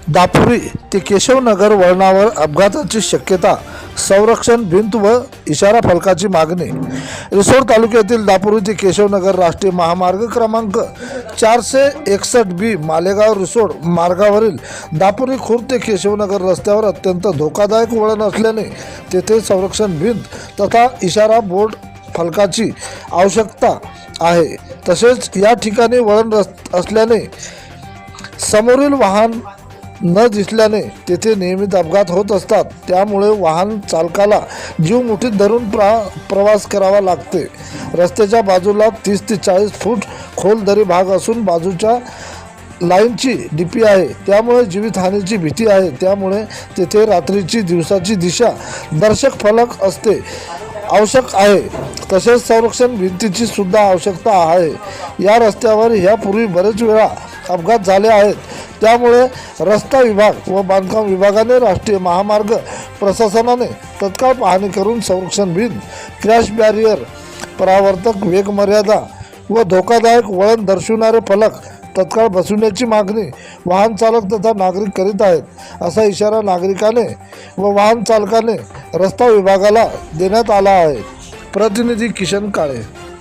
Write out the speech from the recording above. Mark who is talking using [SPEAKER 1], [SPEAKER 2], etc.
[SPEAKER 1] दापुरी ते केशवनगर वळणावर अपघाताची शक्यता, संरक्षण भिंत व इशारा फलकाची मागणी। रिसोड तालुक्यातील दापुरी ते केशवनगर राष्ट्रीय महामार्ग क्रमांक 461B मालेगाव रिसोड मार्गावरील दापुरी खुर्द ते केशवनगर रस्त्यावर अत्यंत धोकादायक वळण असल्याने तेथे संरक्षण भिंत तथा इशारा बोर्ड फलकाची आवश्यकता आहे। तसेच या ठिकाणी वळण असल्याने समोरील वाहन न दिसल्याने तेथे नियमित अपघात होत असतात। त्यामुळे वाहन चालकाला जीव मुठीत धरून प्रवास करावा लागते। रस्त्याच्या बाजूला 30 ते 40 फूट खोल दरी भाग असून बाजूच्या लाईनची डीपी आहे, त्यामुळे जीवितहानीची भीती आहे। त्यामुळे तेथे रात्रीची दिवसाची दिशा दर्शक फलक असते आवश्यक आहे। तसेच संरक्षण भिंतीची सुद्धा आवश्यकता आहे। या रस्त्यावर यापूर्वी बरेच वेळा अपघात झाले आहेत। त्यामुळे रस्ता विभाग व बांधकाम विभागाने राष्ट्रीय महामार्ग प्रशासनाने तत्काळ पाहणी करून संरक्षण भिंत, क्रॅश बॅरियर, परावर्तक वेग मर्यादा व धोकादायक वळण दर्शविणारे फलक तत्काळ बसविण्याची मागणी वाहन चालक तथा नागरिक करीत आहेत, असा इशारा नागरिकाने व वाहन चालकाने रस्ता विभागाला देण्यात आला आहे। प्रतिनिधी किशन काळे।